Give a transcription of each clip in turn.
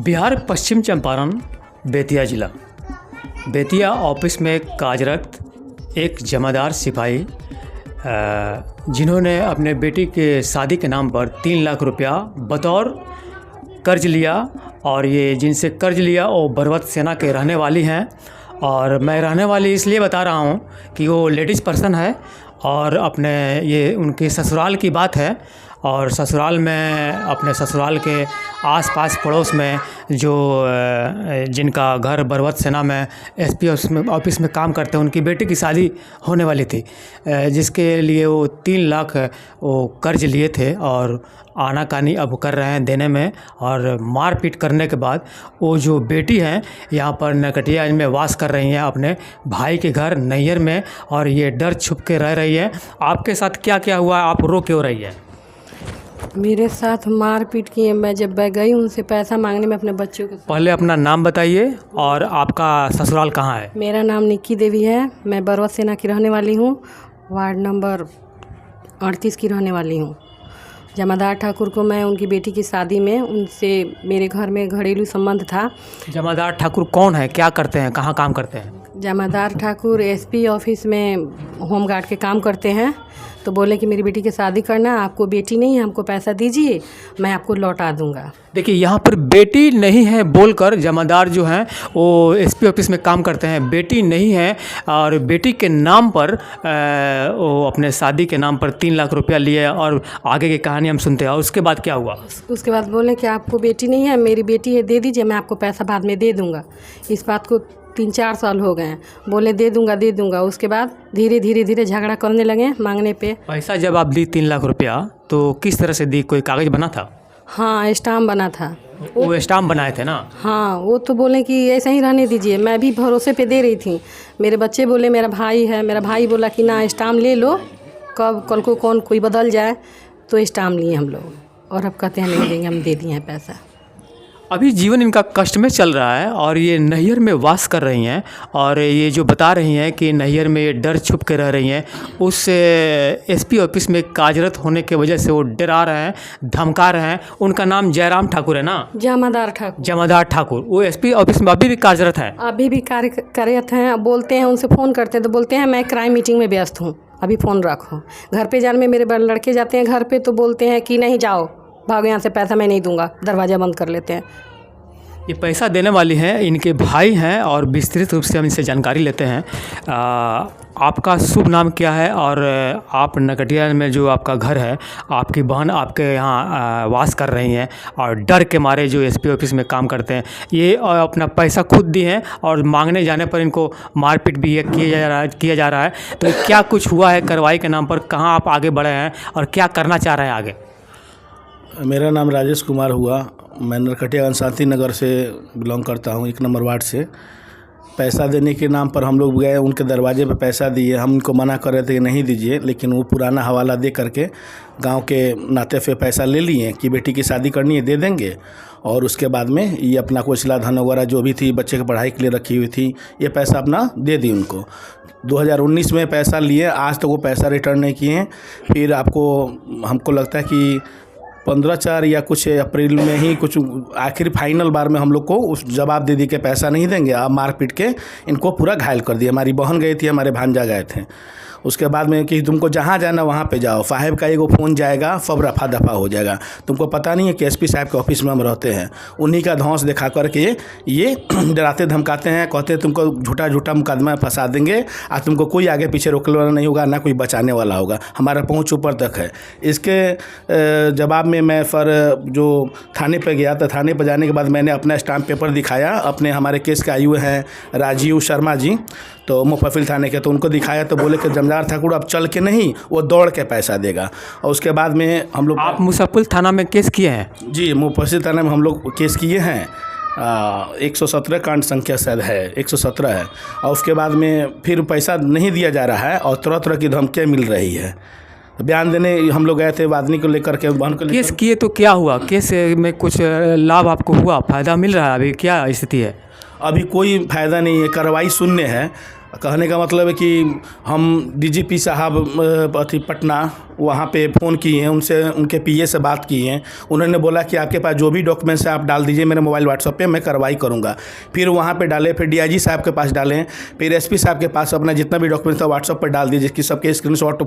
बिहार पश्चिम चंपारण बेतिया जिला। बेतिया ऑफिस में कार्यरत एक जमादार सिपाही जिन्होंने अपने बेटी के शादी के नाम पर 3 लाख रुपया बतौर कर्ज लिया, और ये जिनसे कर्ज लिया वो बरवत सेना के रहने वाली हैं। और मैं रहने वाली इसलिए बता रहा हूँ कि वो लेडीज़ पर्सन है और अपने ये उनके ससुराल की बात है। और ससुराल में अपने ससुराल के आस-पास पड़ोस में जो जिनका घर बरवत सेना में एसपी ऑफिस में काम करते हैं, उनकी बेटी की शादी होने वाली थी, जिसके लिए वो 3 लाख वो कर्ज लिए थे और आनाकानी अब कर रहे हैं देने में। और मारपीट करने के बाद वो जो बेटी हैं यहाँ पर नकटिया में वास कर रही हैं अपने भाई के घर नैयर में, और ये डर छुप के रह रही है। आपके साथ क्या क्या हुआ, आप रो क्यों रही है? मेरे साथ मारपीट किए। मैं जब गई उनसे पैसा मांगने में अपने बच्चों के साथ। पहले अपना नाम बताइए और आपका ससुराल कहाँ है? मेरा नाम निक्की देवी है। मैं बरवत सेना की रहने वाली हूँ, वार्ड नंबर 38 की रहने वाली हूँ। जमादार ठाकुर को मैं उनकी बेटी की शादी में उनसे मेरे घर में घरेलू संबंध था। जमादार ठाकुर कौन है, क्या करते हैं, कहाँ काम करते हैं? जमादार ठाकुर एसपी ऑफिस में होमगार्ड के काम करते हैं। तो बोले कि मेरी बेटी की शादी करना, आपको बेटी नहीं है, हमको पैसा दीजिए, मैं आपको लौटा दूंगा। देखिए यहाँ पर बेटी नहीं है बोलकर जमादार जो हैं वो एसपी ऑफिस में काम करते हैं, बेटी नहीं है और बेटी के नाम पर वो अपने शादी के नाम पर 3 लाख रुपया लिए। और आगे की कहानी हम सुनते हैं। और उसके बाद क्या हुआ? उसके बाद बोले कि आपको बेटी नहीं है, मेरी बेटी है, दे दीजिए, मैं आपको पैसा बाद में दे दूँगा। इस बात को 3-4 साल हो गए हैं। बोले दे दूंगा। उसके बाद धीरे झगड़ा करने लगे मांगने पे। पैसा जब आप दी 3 लाख रुपया तो किस तरह से दी? कोई कागज़ बना था? हाँ, स्टाम्प बना था। वो स्टाम्प बनाए थे ना? हाँ, वो तो बोले कि ऐसे ही रहने दीजिए। मैं भी भरोसे पे दे रही थी। मेरे बच्चे बोले मेरा भाई है, मेरा भाई बोला कि ना स्टाम्प ले लो, कब कल को कौन कोई बदल जाए। तो स्टाम्प लिए हम लोग, और अब कहते हैं नहीं देंगे, हम दे दिए हैं पैसा। अभी जीवन इनका कष्ट में चल रहा है और ये नैहर में वास कर रही हैं। और ये जो बता रही हैं कि नैहर में ये डर छुप के रह रही हैं, उस एसपी ऑफिस में कार्यरत होने की वजह से वो डरा रहे हैं, धमका रहे हैं। उनका नाम जयराम ठाकुर है ना? जमादार ठाकुर। वो एसपी ऑफिस में अभी भी कार्यरत है? अभी भी कार्यरत हैं। बोलते हैं, उनसे फ़ोन करते हैं तो बोलते हैं मैं क्राइम मीटिंग में व्यस्त हूँ, अभी फ़ोन रखो। घर पे जाने में मेरे लड़के जाते हैं घर पे तो बोलते हैं कि नहीं जाओ, भागो यहाँ से, पैसा मैं नहीं दूंगा, दरवाज़ा बंद कर लेते हैं। ये पैसा देने वाली हैं इनके भाई हैं और विस्तृत रूप से हम इनसे जानकारी लेते हैं। आपका शुभ नाम क्या है और आप नकटिया में जो आपका घर है, आपकी बहन आपके यहाँ वास कर रही हैं और डर के मारे जो एसपी ऑफिस में काम करते हैं, ये अपना पैसा खुद दिए हैं और मांगने जाने पर इनको मारपीट भी किया जा रहा है। तो क्या कुछ हुआ है कार्रवाई के नाम पर? कहाँ आप आगे बढ़े हैं और क्या करना चाह रहे हैं आगे? मेरा नाम राजेश कुमार हुआ। मैं नरकटिया शांति नगर से बिलोंग करता हूँ, 1 नंबर वार्ड से। पैसा देने के नाम पर हम लोग गए, उनके दरवाजे पे पैसा दिए। हम उनको मना कर रहे थे कि नहीं दीजिए, लेकिन वो पुराना हवाला दे करके गांव के नाते पे पैसा ले लिए कि बेटी की शादी करनी है, दे देंगे। और उसके बाद में ये अपना कोचला धन वगैरह जो भी थी बच्चे की पढ़ाई के लिए रखी हुई थी, ये पैसा अपना दे दी उनको। 2019 में पैसा लिए, आज तक वो पैसा रिटर्न नहीं किए हैं। फिर हमको लगता है कि 15/4 या कुछ अप्रैल में ही कुछ आखिर फाइनल बार में हम लोग को उस जवाब दे दी कि पैसा नहीं देंगे। अब मार पीट के इनको पूरा घायल कर दिया। हमारी बहन गई थी, हमारे भांजा गए थे। उसके बाद में कि तुमको जहाँ जाना वहाँ पे जाओ, साहब का एगो फ़ोन जाएगा, सब रफा दफा हो जाएगा। तुमको पता नहीं है कि एसपी साहब के ऑफिस में हम रहते हैं। उन्हीं का धौंस दिखा करके ये डराते धमकाते हैं, कहते हैं तुमको झूठा मुकदमा फंसा देंगे और तुमको कोई आगे पीछे रोकने वाला नहीं होगा, ना कोई बचाने वाला होगा। हमारा पहुँच ऊपर तक है। इसके जवाब में मैं जो थाने पर गया, तो थाने पर जाने के बाद मैंने अपना स्टाम्प पेपर दिखाया। अपने हमारे केस के आयु हैं राजीव शर्मा जी, तो मुफस्सिल थाने के, तो उनको दिखाया तो बोले कि जमादार ठाकुर अब चल के नहीं, वो दौड़ के पैसा देगा। और उसके बाद में हम लोग, आप मुफस्सिल थाना में केस किए हैं? जी, मुफस्सिल थाना में हम लोग केस किए हैं। 117 कांड संख्या शायद है, 117 है। और उसके बाद में फिर पैसा नहीं दिया जा रहा है और तरह तरह की धमकियाँ मिल रही है। बयान देने हम लोग गए थे वादनी को लेकर के, बहन को लेकर। केस किए तो क्या हुआ? केस में कुछ लाभ आपको हुआ, फ़ायदा मिल रहा है? अभी क्या स्थिति है? अभी कोई फ़ायदा नहीं है। कार्रवाई शून्य है। कहने का मतलब है कि हम डीजीपी साहब पटना वहाँ पे फ़ोन किए हैं, उनसे उनके पीए से बात की हैं। उन्होंने बोला कि आपके पास जो भी डॉक्यूमेंट्स है आप डाल दीजिए मेरे मोबाइल व्हाट्सएप पे, मैं कार्रवाई करूँगा। फिर वहाँ पे डाले, फिर डीआईजी साहब के पास डालें, फिर एसपी साहब के पास अपना जितना भी डॉक्यूमेंट्स था व्हाट्सएप पर डाल दीजिए, जिसकी सबके स्क्रीनशॉट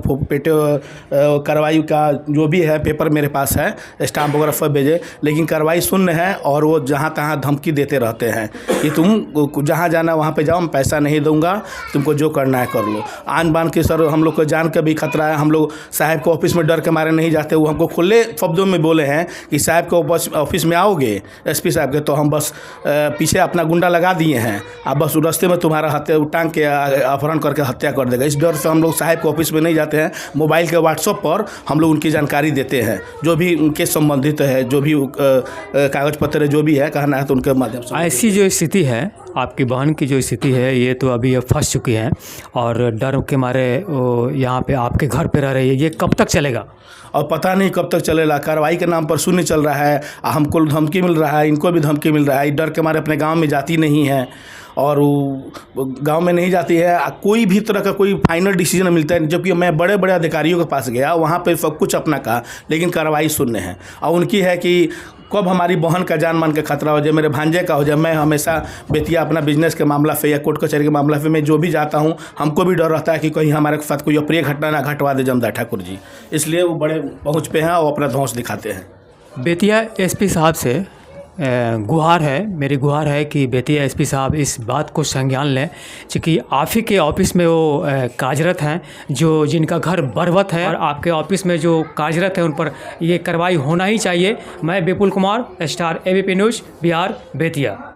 कार्रवाई का जो भी है पेपर मेरे पास है, स्टाम्प वगैरह सब भेजे। लेकिन कार्रवाई शून्य है और वो जहाँ तहाँ धमकी देते रहते हैं कि तुम जहाँ जाना वहाँ पे जाओ, मैं पैसा नहीं दूंगा, तुमको जो करना है कर लो। आन बान के सर हम लोग को जान का भी खतरा है। हम लोग साहब को ऑफिस में डर के मारे नहीं जाते। वो हमको खुले शब्दों में बोले हैं कि साहब को बस ऑफिस में आओगे एसपी साहब के, तो हम बस पीछे अपना गुंडा लगा दिए हैं, आप बस रास्ते में तुम्हारा हत्या टांग के अपहरण करके हत्या कर देगा। इस डर से हम लोग साहब के ऑफिस में नहीं जाते हैं। मोबाइल के व्हाट्सएप पर हम लोग उनकी जानकारी देते हैं, जो भी उनके संबंधित है, जो भी कागज पत्र जो भी है कहना है तो उनके माध्यम से। ऐसी जो स्थिति है, आपकी बहन की जो स्थिति है, ये तो अभी फंस चुकी हैं और डर के मारे वो यहाँ पे आपके घर पे रह रही है। ये कब तक चलेगा? और पता नहीं कब तक चलेगा। कार्रवाई के नाम पर शून्य चल रहा है, हमको धमकी मिल रहा है, इनको भी धमकी मिल रहा है। डर के मारे अपने गांव में जाती नहीं है और गांव में नहीं जाती है। कोई भी तरह का कोई फाइनल डिसीजन मिलता है, जबकि मैं बड़े बड़े अधिकारियों के पास गया, वहाँ पे सब कुछ अपना कहा, लेकिन कार्रवाई शून्य है। और उनकी है कि कब हमारी बहन का जान मान के खतरा हो जाए, मेरे भांजे का हो जाए। मैं हमेशा बेतिया अपना बिजनेस के मामला पे या कोर्ट कचहरी के मामला पे मैं जो भी जाता हूँ, हमको भी डर रहता है कि कहीं हमारे साथ कोई अप्रिय घटना ना घटवा दे जमदा ठाकुर जी। इसलिए वो बड़े पहुँच पे हैं और अपना धौंस दिखाते हैं। बेतिया एसपी साहब से गुहार है, मेरी गुहार है कि बेतिया एसपी साहब इस बात को संज्ञान लें, क्योंकि आप ही के ऑफिस में वो कार्यरत हैं, जो जिनका घर बरवत है, और आपके ऑफिस में जो कार्यरत है उन पर ये कार्रवाई होना ही चाहिए। मैं Vipul Kumar, star ABP news, Bihar, Bettiah.